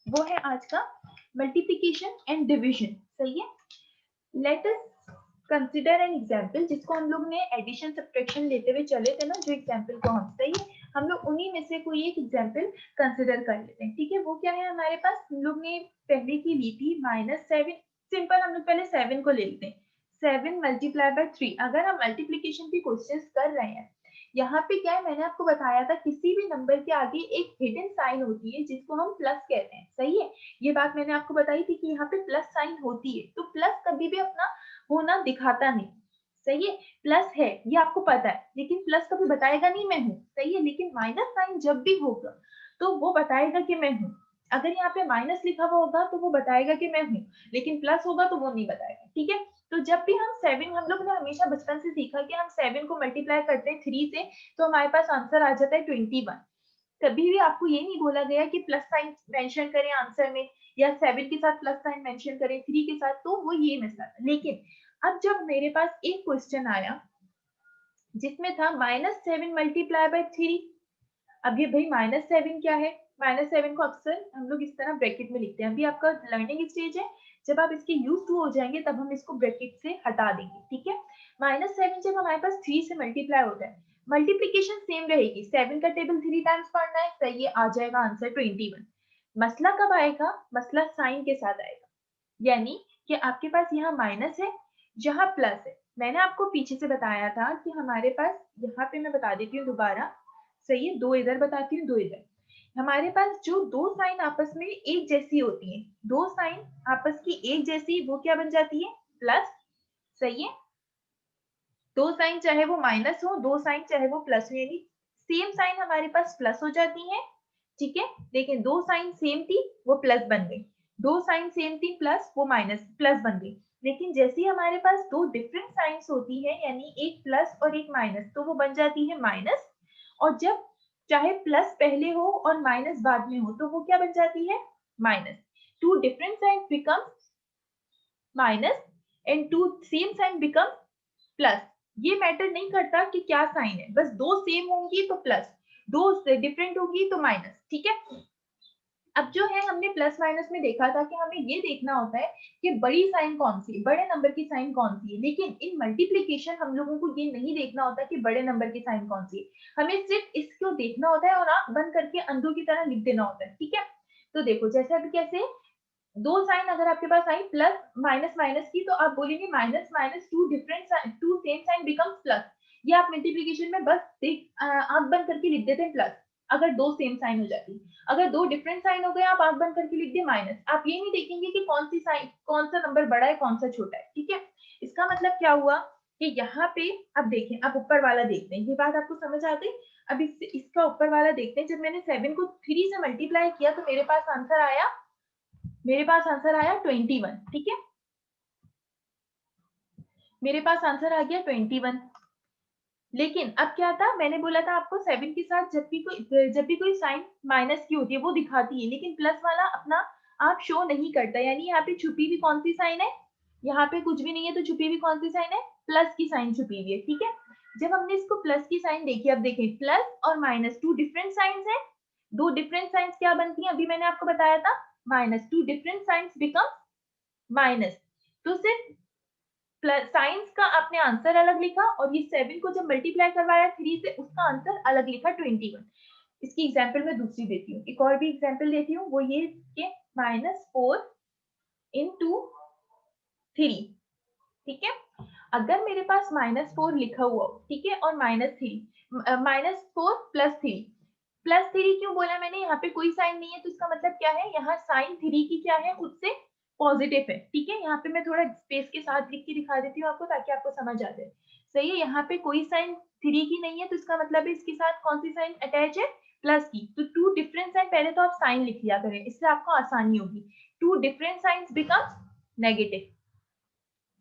वो है आज का मल्टीप्लिकेशन एंड डिविजन। सही है, let us consider an example, जिसको हम लोग ने एडिशन सब्ट्रैक्शन लेते हुए चले थे ना, जो एग्जाम्पल को हम, सही है, हम लोग उन्हीं में से कोई एक एग्जाम्पल कंसिडर कर लेते हैं। ठीक है, वो क्या है हमारे पास, हम लोग ने पहले की ली थी -7। सिंपल, हम लोग पहले 7 को ले लेते हैं। 7 मल्टीप्लाई बाय 3। अगर हम मल्टीप्लीकेशन की कोशिश कर रहे हैं, यहाँ पे क्या है, मैंने आपको बताया था किसी भी नंबर के आगे एक हिडन साइन होती है जिसको हम प्लस कहते हैं। सही है, ये बात मैंने आपको बताई थी कि यहाँ पे प्लस साइन होती है, तो प्लस कभी भी अपना होना दिखाता नहीं। सही है, प्लस है ये आपको पता है, लेकिन प्लस कभी बताएगा नहीं मैं हूं। सही है, लेकिन माइनस साइन जब भी होगा तो वो बताएगा कि मैं हूं। अगर यहाँ पे माइनस लिखा हुआ होगा तो वो बताएगा कि मैं हूं, लेकिन प्लस होगा तो वो नहीं बताएगा। ठीक है, तो जब भी हम 7, हम लोग ने हमेशा बचपन से सीखा कि हम 7 को मल्टीप्लाई करते हैं 3 से, तो हमारे पास आंसर आ जाता है 21। कभी भी आपको ये नहीं बोला गया कि प्लस साइन मेंशन करें आंसर में, या 7 के साथ प्लस साइन मेंशन करें 3 के साथ, तो वो ये मिसला। लेकिन अब जब मेरे पास एक क्वेश्चन आया जिसमें था -7 मल्टीप्लाई बाय 3, अब ये भाई -7 क्या है, -7 को अक्सर हम लोग इस तरह ब्रैकेट में लिखते हैं। अभी आपका लर्निंग स्टेज है, जब आप इसके यूज टू हो जाएंगे तब हम इसको ब्रैकेट से हटा देंगे। ठीक है, -7 जब हमारे पास 3 से मल्टीप्लाई होता है, मल्टीप्लीकेशन सेम रहेगी, 7 का टेबल 3 टाइम्स पढ़ना है, सही है, आ जाएगा आंसर 21। मसला कब आएगा, मसला साइन के साथ आएगा, यानी कि आपके पास यहाँ माइनस है, जहाँ प्लस है। मैंने आपको पीछे से बताया था कि हमारे पास, यहाँ पे मैं बता देती हूँ दोबारा, सही है, 2 इधर बताती हूँ, 2 इधर। हमारे पास जो दो साइन आपस में एक जैसी होती है, दो साइन आपस की एक जैसी, वो क्या बन जाती है, प्लस। सही है, दो साइन चाहे वो माइनस हो, दो साइन चाहे वो प्लस हो, यानी सेम साइन हमारे पास प्लस हो जाती है। ठीक है, लेकिन दो साइन सेम थी वो प्लस बन गई, दो साइन सेम थी प्लस, वो माइनस प्लस बन गई। लेकिन जैसे ही हमारे पास दो डिफरेंट साइंस होती है, यानी एक प्लस और एक माइनस, तो वो बन जाती है माइनस। और जब चाहे प्लस पहले हो और माइनस बाद में हो, तो वो क्या बन जाती है, minus. Two different sign become minus and two same sign become plus. ये मैटर नहीं करता कि क्या साइन है, बस दो सेम होंगी तो प्लस, दो डिफरेंट होगी तो माइनस। ठीक है, अब जो है हमने प्लस माइनस में देखा था कि हमें ये देखना होता है कि बड़ी साइन कौन सी है, बड़े नंबर की साइन कौन सी है। लेकिन इन मल्टीप्लीकेशन हम लोगों को ये नहीं देखना होता कि बड़े नंबर की साइन कौन सी है, हमें सिर्फ इसको देखना होता है और आंख बंद करके अंधों की तरह लिख देना होता है। ठीक है, तो देखो जैसे अभी कैसे, दो साइन अगर आपके पास आई प्लस माइनस माइनस की, तो आप बोलेंगे minus minus two different sign, two same sign becomes plus. ये आप मल्टीप्लिकेशन में बस आंख बंद करके लिख देते हैं प्लस, अगर दो सेम साइन हो जाती। अगर दो डिफरेंट साइन हो गए, आप आंख बंद करके लिख दिए माइनस। आप ये नहीं देखेंगे कि कौन सी साइन, कौन सा नंबर बड़ा है कौन सा छोटा है। ठीक है, इसका मतलब क्या हुआ कि यहाँ पे, अब देखें, अब ऊपर वाला देखते हैं, ये बात आपको समझ आ गई। अब इसका ऊपर वाला देखते हैं, जब मैंने 7 को 3 से मल्टीप्लाई किया तो मेरे पास आंसर आया, 21। ठीक है, मेरे पास आंसर आ गया 21। लेकिन अब क्या था, मैंने बोला था आपको 7 के साथ जब भी कोई साइन माइनस की होती है वो दिखाती है, लेकिन प्लस वाला अपना आप शो नहीं करता। यानी यहाँ पे छुपी हुई कौन सी साइन है, यहाँ पे कुछ भी नहीं है, तो छुपी हुई कौन सी साइन है, प्लस की साइन छुपी हुई है। ठीक है, जब हमने इसको प्लस की साइन देखी, अब देखें प्लस और माइनस टू डिफरेंट साइंस है, दो डिफरेंट साइंस क्या बनती है, अभी मैंने आपको बताया था, minus two different signs become minus. तो सिर्फ प्लस साइंस का आपने आंसर अलग लिखा, और ये 7 को जब मल्टीप्लाई करवाया 3 से, उसका आंसर अलग लिखा 21। इसकी एग्जाम्पल मैं दूसरी देती हूँ, एक और भी एग्जाम्पल देती हूँ, वो ये कि -4 इंटू 3। ठीक है, अगर मेरे पास -4 लिखा हुआ हो, ठीक है, और -4 प्लस 3, प्लस 3 क्यों बोला मैंने, यहाँ पे कोई साइन नहीं है, तो इसका मतलब क्या है, यहाँ साइन 3 की क्या है, उससे पॉजिटिव है। ठीक है, यहाँ पे मैं थोड़ा स्पेस के साथ लिख के दिखा देती हूँ आपको, ताकि आपको समझ आ जाए। सही है, यहाँ पे कोई साइन 3 की नहीं है, तो इसका मतलब है इसके साथ कौन सी साइन अटैच है, प्लस की। तो टू डिफरेंट साइन, पहले तो आप साइन लिख लिया करें, इससे आपको आसानी होगी। Two different signs becomes negative.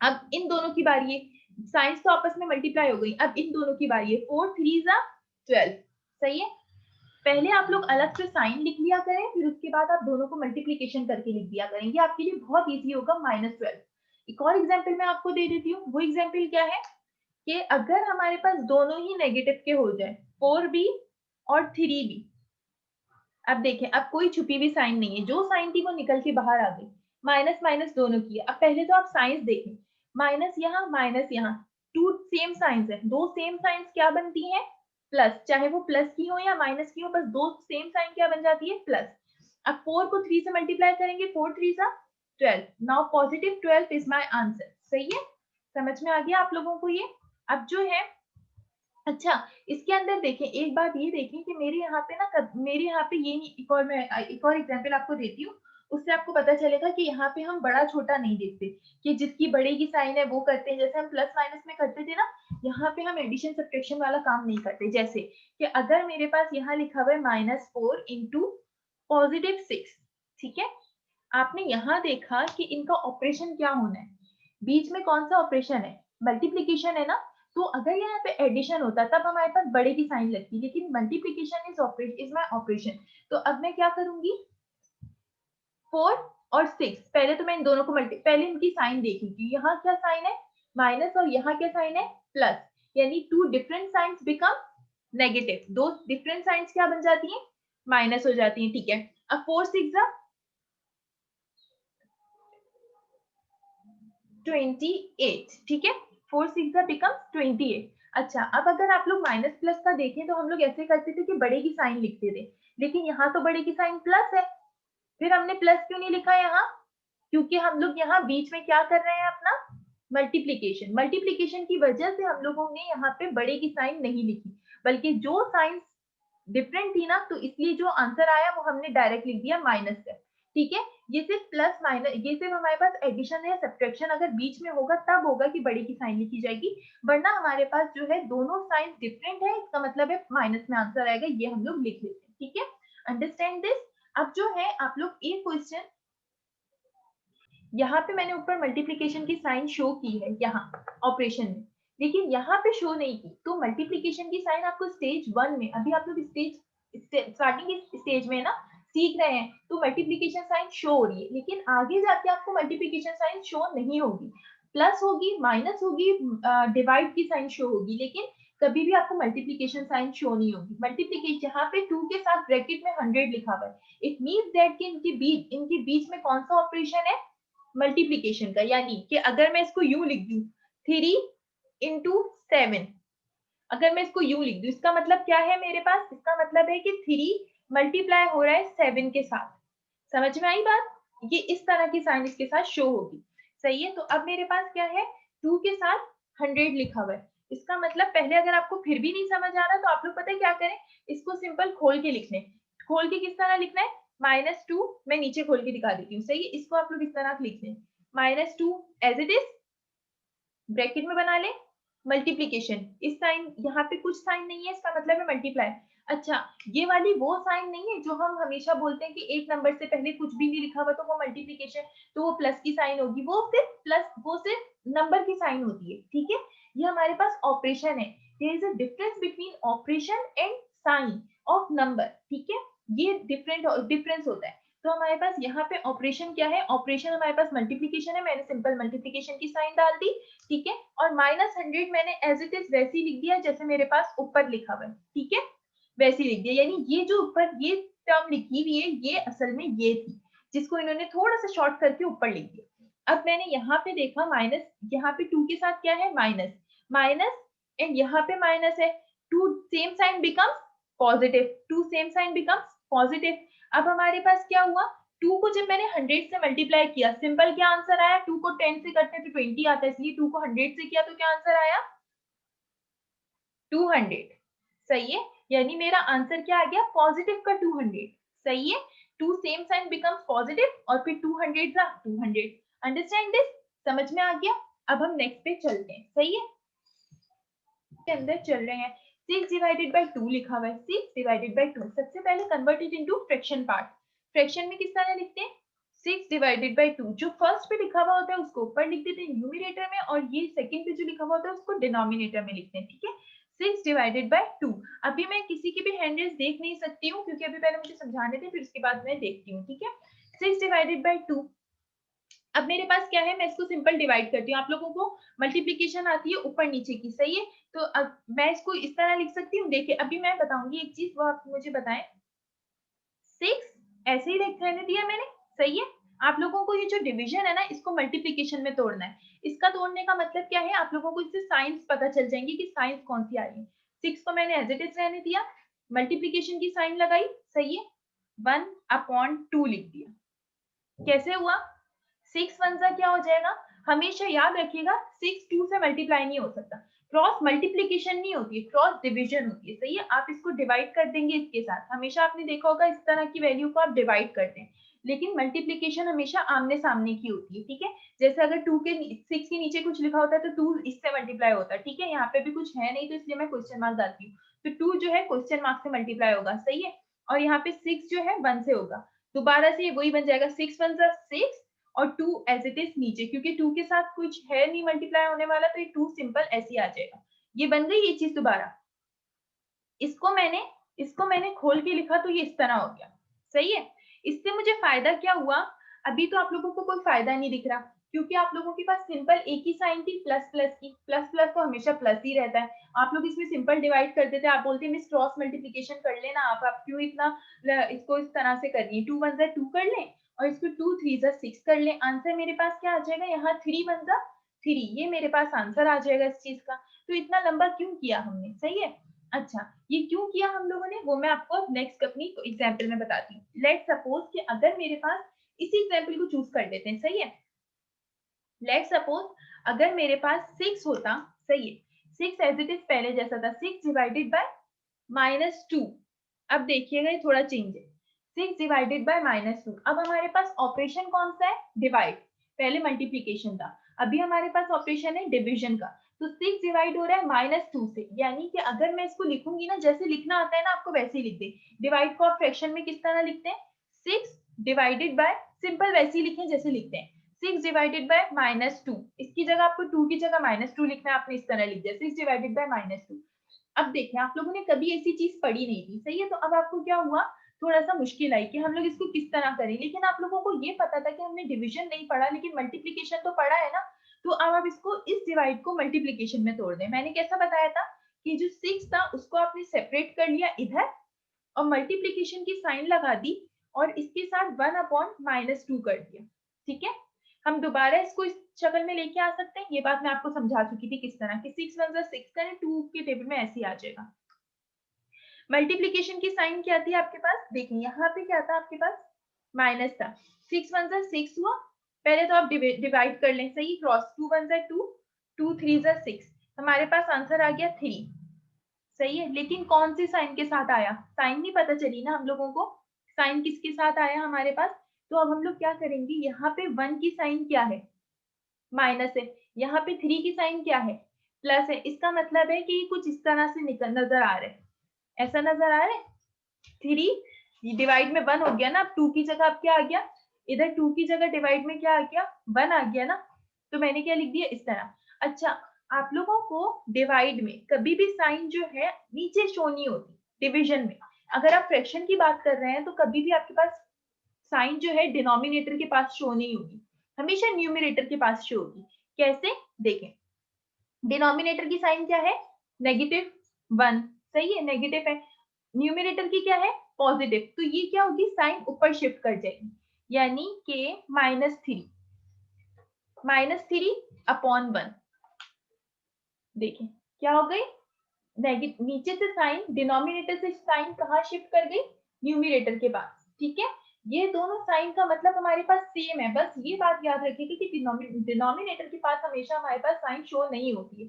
अब इन दोनों की बारी है, साइंस तो आपस में मल्टीप्लाई हो गई, अब इन दोनों की बारी है, 4 3 12। सही है, पहले आप लोग अलग से साइन लिख लिया करें, फिर उसके बाद आप दोनों को मल्टीप्लीकेशन करके लिख दिया करें, ये आपके लिए बहुत इजी होगा। -12। एक और एग्जाम्पल मैं आपको दे देती हूँ, वो एग्जाम्पल क्या है कि अगर हमारे पास दोनों ही नेगेटिव के हो जाए, 4b और 3b, अब देखें, अब कोई छुपी हुई साइन नहीं है, जो साइन थी वो निकल के बाहर आ गई, माइनस माइनस दोनों की है। अब पहले तो आप साइंस देखें, माइनस यहाँ, टू सेम साइंस है, दो सेम साइंस क्या बनती हैं, प्लस, चाहे वो प्लस की हो या माइनस की हो, बस दो सेम साइन क्या बन जाती है, प्लस। अब 4 को 3 से मल्टीप्लाई करेंगे, 4 3 सा 12, now positive 12 is my answer. सही है, समझ में आ गया आप लोगों को ये। अब जो है, अच्छा, इसके अंदर देखें, एक बात ये देखें कि मेरे यहाँ पे ना, मेरे यहाँ पे ये नहीं, एक और एग्जांपल आपको देती हूँ, उससे आपको पता चलेगा कि यहाँ पे हम बड़ा छोटा नहीं देखते, कि जिसकी बड़े की साइन है वो करते हैं, जैसे हम प्लस माइनस में करते थे ना, यहाँ पे हम एडिशन सब्ट्रैक्शन वाला काम नहीं करते। जैसे कि अगर मेरे पास यहाँ लिखा हुआ है -4 इंटू +6, ठीक है, आपने यहाँ देखा कि इनका ऑपरेशन क्या होना है, बीच में कौन सा ऑपरेशन है, मल्टीप्लीकेशन है ना। तो अगर यहाँ पे एडिशन होता तब हमारे पास बड़े की साइन लगती, लेकिन मल्टीप्लीकेशन इज माय ऑपरेशन। तो अब मैं क्या करूंगी, 4 और 6, पहले तो मैं इन दोनों को पहले इनकी साइन देखूंगी, यहाँ क्या साइन है, माइनस, और यहाँ क्या साइन है, प्लस, यानी two different signs become negative, दो डिफरेंट साइंस क्या बन जाती हैं, माइनस हो जाती हैं, ठीक है। अब 4 6 28, ठीक है, 4 6 बिकम्स 28। अच्छा, अब अगर आप लोग माइनस प्लस का देखें तो हम लोग ऐसे करते थे कि बड़े की साइन लिखते थे, लेकिन यहाँ तो बड़े की साइन प्लस है, फिर हमने प्लस क्यों नहीं लिखा यहाँ, क्योंकि हम लोग यहाँ बीच में क्या कर रहे हैं, अपना मल्टीप्लीकेशन, मल्टीप्लीकेशन की वजह से हम लोगों ने यहाँ पे बड़े की साइन नहीं लिखी, बल्कि जो साइन डिफरेंट थी ना, तो इसलिए जो आंसर आया वो हमने डायरेक्ट लिख दिया माइनस से, ठीक है। ये सिर्फ प्लस माइनस, ये सिर्फ हमारे पास एडिशन या सब्ट्रैक्शन अगर बीच में होगा तब होगा कि बड़ी की साइन लिखी जाएगी, वरना हमारे पास जो है दोनों साइन डिफरेंट है, इसका मतलब है माइनस में आंसर आएगा, ये हम लोग लिख लेते हैं, ठीक है, अंडरस्टैंड दिस। अब जो है आप लोग एक क्वेश्चन, यहाँ पे मैंने ऊपर मल्टीप्लीकेशन की साइन शो की है यहाँ ऑपरेशन में, लेकिन यहाँ पे शो नहीं की, तो मल्टीप्लीकेशन की साइन आपको स्टेज 1 में, अभी आप लोग स्टार्टिंग स्टेज में ना सीख रहे हैं, तो मल्टीप्लीकेशन साइन शो हो रही है, लेकिन आगे जाके आपको मल्टीप्लीकेशन साइन शो नहीं होगी, प्लस होगी, माइनस होगी, डिवाइड की साइन शो होगी, लेकिन कभी भी आपको मल्टीप्लीकेशन साइन शो नहीं होगी। मल्टीप्लीकेशन यहाँ पे 2 के साथ ब्रैकेट में 100 लिखा हुआ है, इट मींस दैट कि इनके बीच में कौन सा ऑपरेशन है, मल्टीप्लीकेशन का, यानी कि अगर मैं इसको यूं लिख दूं 3 इंटू 7, अगर मैं इसको यूं लिख दूं, इसका मतलब क्या है, मेरे पास इसका मतलब है कि 3 मल्टीप्लाई हो रहा है 7 के साथ, समझ में आई बात, ये इस तरह की साइन इसके साथ शो होगी। सही है, तो अब मेरे पास क्या है, 2 के साथ 100 लिखा हुआ है, इसका मतलब पहले अगर आपको फिर भी नहीं समझ आ रहा तो आप लोग पता है क्या करें, इसको सिंपल खोल के लिखने, खोल के किस तरह लिखना है, -2, मैं नीचे खोल के दिखा देती हूँ, सही है, इसको आप लोग इस तरह लिख लें, -2 एज इट इज, ब्रैकेट में बना ले, मल्टीप्लीकेशन, इस साइन, यहाँ पे कुछ साइन नहीं है, इसका मतलब है मल्टीप्लाई। अच्छा, ये वाली वो साइन नहीं है जो हम हमेशा बोलते हैं कि एक नंबर से पहले कुछ भी नहीं लिखा हुआ तो वो मल्टीप्लीकेशन, तो वो प्लस की साइन होगी, वो सिर्फ नंबर की साइन होती है, ठीक है। ये हमारे पास ऑपरेशन है, there is a difference between operation and sign of number, ठीक है, ये डिफरेंस होता है। तो हमारे पास यहाँ पे ऑपरेशन क्या है, ऑपरेशन हमारे पास मल्टीप्लीकेशन है, मैंने सिंपल मल्टीप्लीकेशन की साइन डाल दी, ठीक है, और -100 मैंने एज इट इज वैसे ही लिख दिया जैसे मेरे पास ऊपर लिखा हुआ है, ठीक है, वैसे ही लिख दिया, यानी ये जो ऊपर ये टर्म लिखी हुई है ये असल में ये थी, जिसको इन्होंने थोड़ा सा शॉर्ट करके ऊपर लिख दिया। अब मैंने यहाँ पे देखा माइनस, यहाँ पे 2 के साथ क्या है, माइनस, माइनस, एंड यहाँ पे माइनस है, 2 same sign becomes positive, 2 same sign becomes positive. अब हमारे पास क्या हुआ, 2 को जब मैंने 100 से मल्टीप्लाई किया, सिंपल क्या आंसर आया, 2 को 10 से करते तो 20 आता है, इसलिए 2 को 100 से किया तो क्या आंसर आया, 200। सही है, यानी मेरा आंसर क्या आ गया, पॉजिटिव का 200। सही है, 2 सेम साइन बिकम्स पॉजिटिव और फिर 200 का 200, अंडरस्टैंड दिस, समझ में आ गया। अब हम नेक्स्ट पे चलते हैं, सही है, के अंदर चल रहे हैं, 6 डिवाइडेड बाय 2 लिखा हुआ है, 6 डिवाइडेड बाय 2, सबसे पहले convert it into fraction part, fraction में किस तरह लिखते हैं, 6 डिवाइडेड बाय 2, जो फर्स्ट पे लिखा हुआ होता है उसको ऊपर लिख देते हैं न्यूमरेटर में, और ये सेकंड पे जो लिखा हुआ होता है उसको डिनोमिनेटर में लिखते हैं, ठीक है, 6 डिवाइडेड बाय 2। अभी मैं किसी की भी हैंडल्स देख नहीं सकती हूँ क्योंकि अभी पहले मुझे समझाने थे, फिर उसके बाद मैं देखती हूँ, ठीक है, 6 डिवाइडेड बाय 2। अब मेरे पास क्या है, मैं इसको सिंपल डिवाइड करती हूँ, आप लोगों को मल्टीप्लीकेशन आती है ऊपर नीचे की, सही है, तो अब मैं इसको इस तरह लिख सकती हूँ, देखिए अभी मैं बताऊंगी एक चीज, वो आप मुझे बताएं, 6 ऐसे ही रहने दिया मैंने, सही है। आप लोगों को ये जो डिवीजन है ना, इसको मल्टीप्लिकेशन में तोड़ना है। इसका तोड़ने का मतलब क्या है, आप लोगों को इससे साइंस पता चल जाएंगी कि साइंस कौन सी आ रही है। 6 को मैंने एज इट इज रहने दिया, मल्टीप्लिकेशन की साइन लगाई, सही है, 1/2 लिख दिया। कैसे हुआ, 6 1 जा क्या हो जाएगा, हमेशा याद रखिएगा 6 2 से मल्टीप्लाई नहीं हो सकता। क्रॉस मल्टीप्लिकेशन नहीं होती है, क्रॉस डिवीजन होती है, सही है। आप इसको डिवाइड कर देंगे इसके साथ, हमेशा आपने देखा होगा इस तरह की वैल्यू को आप डिवाइड करते हैं, लेकिन मल्टीप्लिकेशन हमेशा आमने सामने की होती है, ठीक है। जैसे अगर 2 के 6 के नीचे कुछ लिखा होता है तो 2 इससे मल्टीप्लाई होता है, ठीक है। यहाँ पे भी कुछ है नहीं तो इसलिए मैं क्वेश्चन मार्क डालती हूँ, तो 2 जो है क्वेश्चन मार्क से मल्टीप्लाई होगा, सही है। और यहाँ पे 6 जो है 1 से होगा, दोबारा से वही बन जाएगा, 6 1 जा 6 और 2 एज इट इज नीचे, क्योंकि 2 के साथ कुछ है नहीं मल्टीप्लाई होने वाला, तो ये 2 सिंपल ऐसे ही आ जाएगा। ये बन गई ये चीज दोबारा। इसको मैंने खोल के लिखा तो ये इस तरह हो गया, सही है। इससे मुझे फायदा क्या हुआ, अभी तो आप लोगों को कोई फायदा नहीं दिख रहा, क्योंकि आप लोगों के पास सिंपल एक ही साइन थी, प्लस प्लस की, प्लस प्लस तो हमेशा प्लस ही रहता है। आप लोग इसमें सिंपल डिवाइड कर देते, आप बोलते मिस क्रॉस मल्टीप्लिकेशन कर लेना, आप क्यों इतना इसको इस तरह से कर रही है, 2 1 जा 2 कर ले और इसको 2 3 जा 6 कर ले। आंसर मेरे पास क्या आ जाएगा, यहाँ 3 1 जा 3, ये मेरे पास आंसर आ जाएगा इस चीज का। तो इतना लंबा क्यों किया हमने, सही है। अच्छा, ये क्यों किया हम लोगों ने, वो मैं आपको नेक्स्ट अपनी एग्जांपल में बताती हूँ। लेट सपोज कि अगर मेरे पास इसी एग्जांपल को चूज कर लेते हैं, सही है। लेट सपोज अगर मेरे पास 6 होता, सही है, 6 एज इट इज पहले जैसा था, 6 डिवाइडेड बाय -2। अब देखिएगा ये थोड़ा चेंज है, 6 डिवाइडेड बाय -2। अब हमारे पास ऑपरेशन कौन सा है, डिवाइड। पहले मल्टीप्लीकेशन था, अभी हमारे पास ऑपरेशन है डिवीजन का। तो 6 डिवाइड हो रहा है -2 से, यानी कि अगर मैं इसको लिखूंगी ना, जैसे लिखना आता है ना आपको वैसे ही लिख दे। डिवाइड को आप फ्रैक्शन में किस तरह लिखते हैं, 6 डिवाइडेड बाय, सिंपल वैसे ही लिखें जैसे लिखते हैं, 6 डिवाइडेड बाय -2। इसकी जगह आपको 2 की जगह -2 लिखना है, आपने इस तरह लिख दिया, 6 डिवाइडेड बाय -2। अब देखिए आप लोगों ने कभी ऐसी चीज पढ़ी नहीं थी, सही है। तो अब आपको क्या हुआ, थोड़ा सा मुश्किल आई कि हम लोग इसको किस तरह करें, लेकिन आप लोगों को ये पता था कि हमने डिवीजन नहीं पढ़ा, लेकिन मल्टीप्लीकेशन तो पढ़ा है ना। तो अब आप इसको, इस डिवाइड को मल्टीप्लीकेशन में तोड़ दें। मैंने कैसा बताया था कि जो 6 था उसको आपने सेपरेट कर लिया इधर और मल्टीप्लीकेशन की साइन लगा दी और इसके साथ 1/-2 कर दिया, ठीक है। हम दोबारा इसको इस शक्ल में लेके आ सकते हैं, ये बात मैं आपको समझा चुकी थी किस तरह कि 6 1 6 करें, 2 के टेबल में ऐसे ही आ जाएगा। मल्टीप्लीकेशन की साइन क्या थी आपके पास, देखिए यहाँ पे क्या था आपके पास, माइनस था, 6 1 6 हुआ। पहले तो आप डिवाइड कर लें, सही, क्रॉस, 2 1 2, 2 3 6, हमारे पास आंसर आ गया 3, सही है। लेकिन कौन सी साइन के साथ आया, साइन नहीं पता चली ना हम लोगों को, साइन किसके साथ आया हमारे पास। तो अब हम लोग क्या करेंगे, यहाँ पे 1 की साइन क्या है, माइनस है, यहाँ पे 3 की साइन क्या है, प्लस है। इसका मतलब है कि ये कुछ इस तरह से निकल नजर आ रहा है, ऐसा नजर आ रहा है। 3 डिवाइड में 1 हो गया ना, अब 2 की जगह अब क्या आ गया, इधर 2 की जगह डिवाइड में क्या आ गया, 1 आ गया ना। तो मैंने क्या लिख दिया, इस तरह। अच्छा, आप लोगों को डिवाइड में कभी भी साइन जो है नीचे शो नहीं होती, डिवीजन में। अगर आप फ्रैक्शन की बात कर रहे हैं तो कभी भी आपके पास साइन जो है डिनोमिनेटर के पास शो नहीं होगी, हमेशा न्यूमरेटर के पास शो होगी। कैसे, देखें, डिनोमिनेटर की साइन क्या है, -1, सही है, नेगेटिव है। न्यूमरेटर की क्या है, पॉजिटिव, तो ये क्या होगी, साइन ऊपर शिफ्ट कर जाएगी, यानी के -3/1। देखें क्या हो गई, नीचे से साइन, डिनोमिनेटर से साइन कहाँ शिफ्ट कर गई, न्यूमरेटर के पास, ठीक है। ये दोनों साइन का मतलब हमारे पास सेम है, बस ये बात याद रखिएगा कि डिनोमिनेटर के पास हमेशा हमारे पास साइन शो नहीं होती है।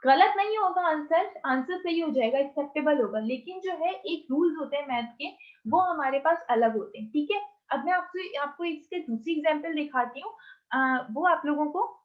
गलत नहीं होगा आंसर, आंसर सही हो जाएगा, एक्सेप्टेबल होगा, लेकिन जो है एक रूल्स होते हैं मैथ के, वो हमारे पास अलग होते हैं, ठीक है। अब मैं आपको इसके दूसरी एग्जांपल दिखाती हूँ, वो आप लोगों को